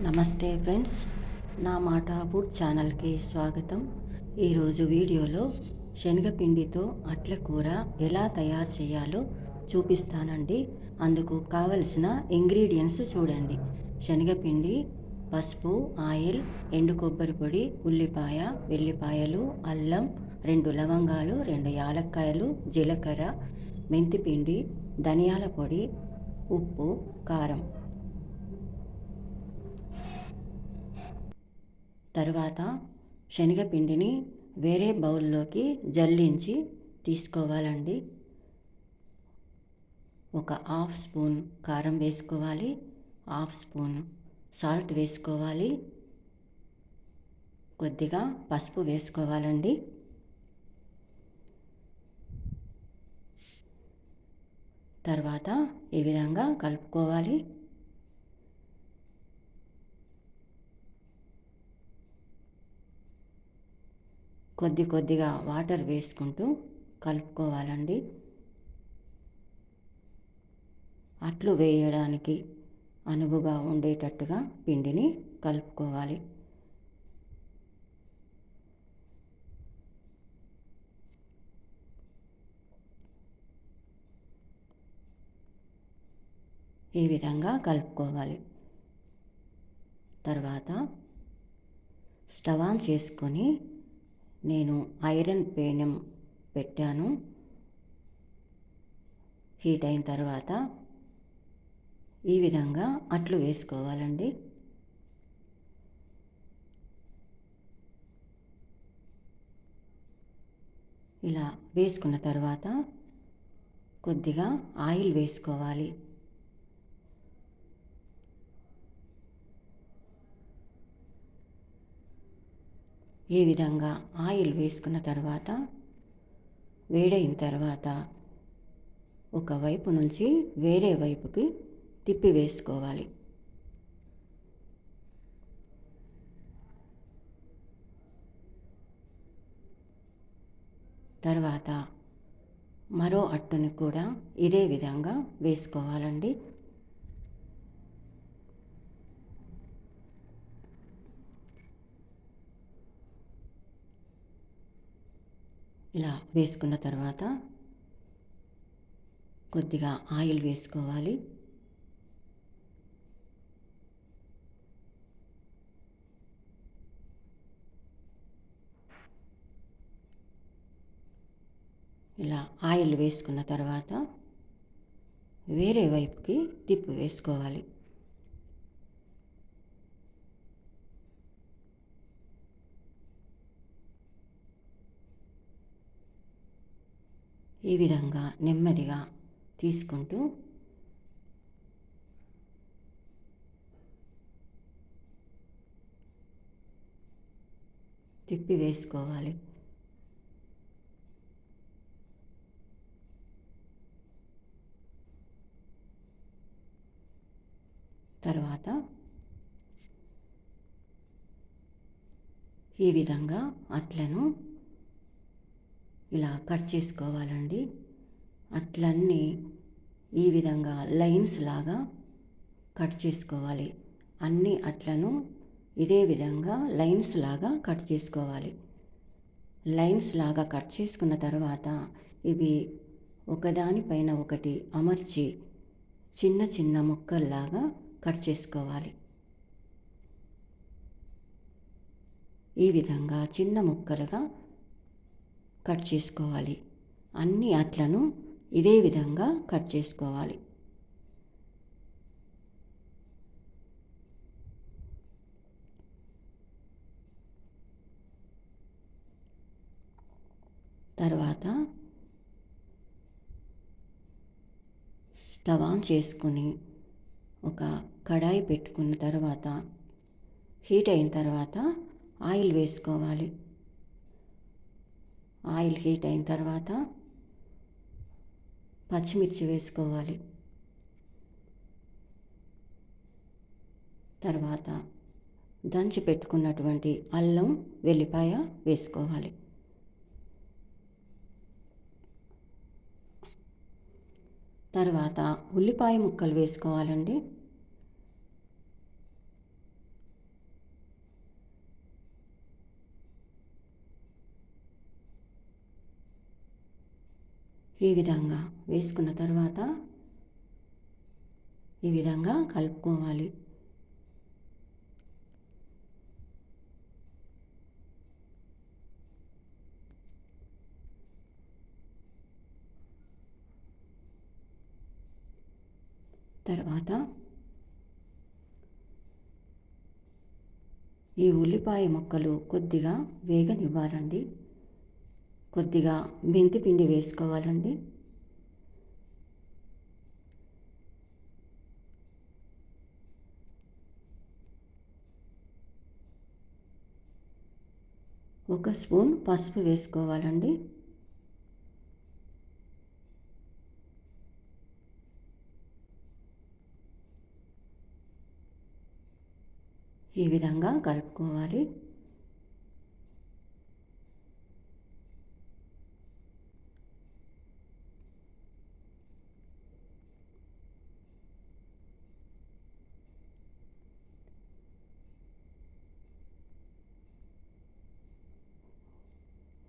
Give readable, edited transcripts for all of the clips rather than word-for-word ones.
నమస్తే ఫ్రెండ్స్, నా మాట ఫుడ్ ఛానల్కి స్వాగతం. ఈరోజు వీడియోలో శనగపిండితో అట్ల కూర ఎలా తయారు చేయాలో చూపిస్తానండి. అందుకు కావలసిన ఇంగ్రీడియంట్స్ చూడండి. శనగపిండి, పసుపు, ఆయిల్, ఎండు కొబ్బరి పొడి, ఉల్లిపాయ, వెల్లిపాయలు, అల్లం, 2 లవంగాలు, 2 యాలక్కాయలు, జీలకర్ర, మెంతిపిండి, ధనియాల పొడి, ఉప్పు, కారం. తర్వాత శనగపిండిని వేరే బౌల్లోకి జల్లించి తీసుకోవాలండి. ఒక హాఫ్ స్పూన్ కారం వేసుకోవాలి, హాఫ్ స్పూన్ సాల్ట్ వేసుకోవాలి, కొద్దిగా పసుపు వేసుకోవాలండి. తర్వాత ఈ విధంగా కలుపుకోవాలి. కొద్దిగా వాటర్ వేసుకుంటూ కలుపుకోవాలండి. అట్లు వేయడానికి అనువుగా ఉండేటట్టుగా పిండిని కలుపుకోవాలి. ఈ విధంగా కలుపుకోవాలి. తర్వాత స్టవ్ ఆన్ చేసుకొని నేను ఐరన్ పెనం పెట్టాను. హీట్ అయిన తర్వాత ఈ విధంగా అట్లు వేసుకోవాలండి. ఇలా వేసుకున్న తర్వాత కొద్దిగా ఆయిల్ వేసుకోవాలి. ఈ విధంగా ఆయిల్ వేసుకున్న తర్వాత వేడైన తర్వాత ఒకవైపు నుంచి వేరే వైపుకి తిప్పి వేసుకోవాలి. తర్వాత మరో అట్టుని కూడా ఇదే విధంగా వేసుకోవాలండి. ఇలా వేసుకున్న తర్వాత కొద్దిగా ఆయిల్ వేసుకోవాలి. ఇలా ఆయిల్ వేసుకున్న తర్వాత వేరే వైపుకి తిప్పి వేసుకోవాలి. ఈ విధంగా నెమ్మదిగా తీసుకుంటూ తిప్పి వేసుకోవాలి. తర్వాత ఈ విధంగా అట్లను ఇలా కట్ చేసుకోవాలండి. అట్లన్నీ ఈ విధంగా లైన్స్ లాగా కట్ చేసుకోవాలి. అన్ని అట్లను ఇదే విధంగా లైన్స్ లాగా కట్ చేసుకోవాలి. లైన్స్ లాగా కట్ చేసుకున్న తర్వాత ఇవి ఒకదానిపైన ఒకటి అమర్చి చిన్న చిన్న ముక్కల్లాగా కట్ చేసుకోవాలి. ఈ విధంగా చిన్న ముక్కలుగా కట్ చేసుకోవాలి. అన్ని అట్లను ఇదే విధంగా కట్ చేసుకోవాలి. తర్వాత స్టవ్ ఆన్ చేసుకుని ఒక కడాయి పెట్టుకున్న తర్వాత హీట్ అయిన తర్వాత ఆయిల్ వేసుకోవాలి. ఆయిల్ హీట్ అయిన తర్వాత పచ్చిమిర్చి వేసుకోవాలి. తర్వాత దంచి పెట్టుకున్నటువంటి అల్లం, వెల్లిపాయ వేసుకోవాలి. తర్వాత ఉల్లిపాయ ముక్కలు వేసుకోవాలండి. ఈ విధంగా వేసుకున్న తర్వాత ఈ విధంగా కలుపుకోవాలి. తర్వాత ఈ ఉల్లిపాయ ముక్కలు కొద్దిగా వేగనివ్వాలండి. కొద్దిగా మెంతి పిండి వేసుకోవాలండి. ఒక స్పూన్ పసుపు వేసుకోవాలండి. ఈ విధంగా కలుపుకోవాలి.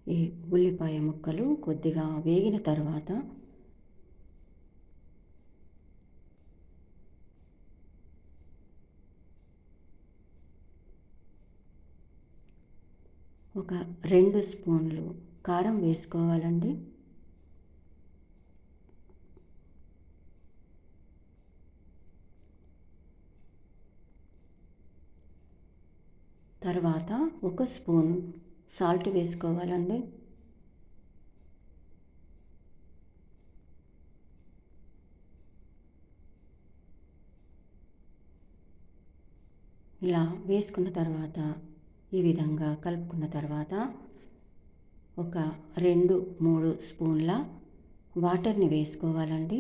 ఈ ఉల్లిపాయ ముక్కలు కొద్దిగా వేగిన తర్వాత ఒక 2 స్పూన్లు కారం వేసుకోవాలండి. తర్వాత ఒక స్పూన్ సాల్ట్ వేసుకోవాలండి. ఇలా వేసుకున్న తర్వాత ఈ విధంగా కలుపుకున్న తర్వాత ఒక 2-3 స్పూన్ల వాటర్ని వేసుకోవాలండి.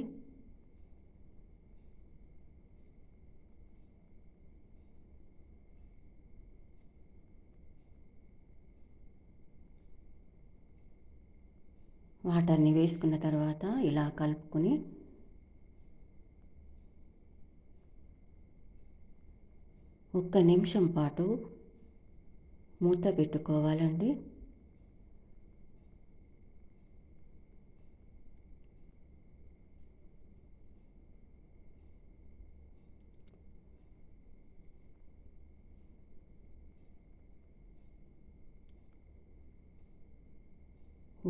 వాటర్ని వేసుకున్న తర్వాత ఇలా కలుపుకొని ఒక్క నిమిషం పాటు మూత పెట్టుకోవాలండి.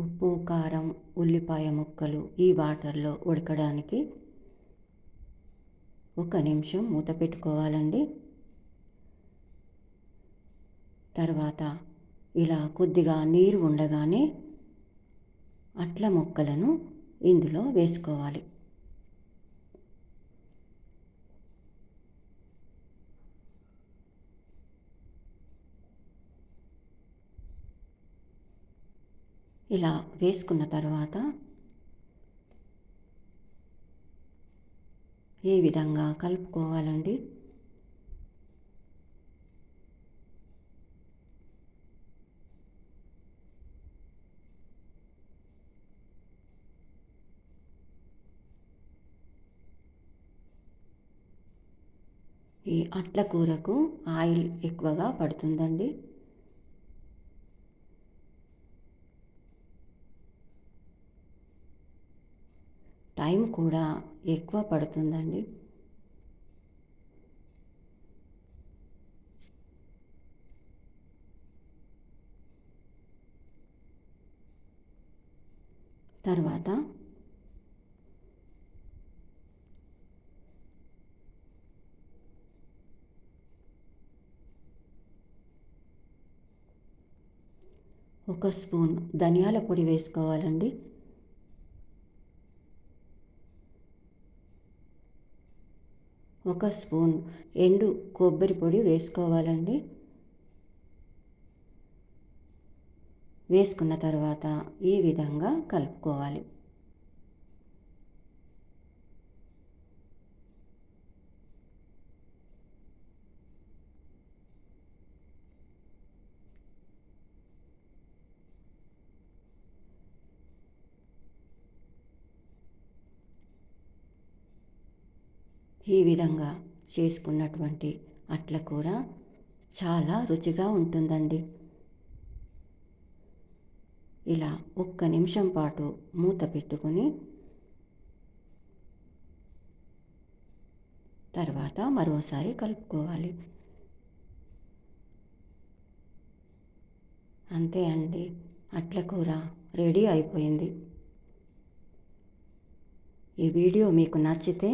ఉప్పు, కారం, ఉల్లిపాయ ముక్కలు ఈ వాటర్లో ఉడకడానికి ఒక నిమిషం మూత పెట్టుకోవాలండి. తర్వాత ఇలా కొద్దిగా నీరు ఉండగానే అట్ల ముక్కలను ఇందులో వేసుకోవాలి. ఇలా వేసుకున్న తర్వాత ఈ విధంగా కలుపుకోవాలండి. ఈ అట్ల కూరకు ఆయిల్ ఎక్కువగా పడుతుందండి. టైం కూడా ఎక్కువ పడుతుందండి. తర్వాత ఒక స్పూన్ ధనియాల పొడి వేసుకోవాలండి. ఒక స్పూన్ ఎండు కొబ్బరి పొడి వేసుకోవాలండి. వేసుకున్న తర్వాత ఈ విధంగా కలుపుకోవాలి. ఈ విధంగా చేసుకున్నటువంటి అట్ల కూర చాలా రుచిగా ఉంటుందండి. ఇలా 1 నిమిషం పాటు మూత పెట్టుకొని తర్వాత మరోసారి కలుపుకోవాలి. అంతే అండి, అట్ల కూర రెడీ అయిపోయింది. ఈ వీడియో మీకు నచ్చితే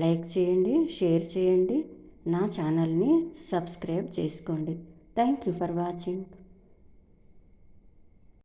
లైక్ చేయండి, షేర్ చేయండి, నా ఛానల్ని సబ్స్క్రైబ్ చేసుకోండి. Thank you for watching.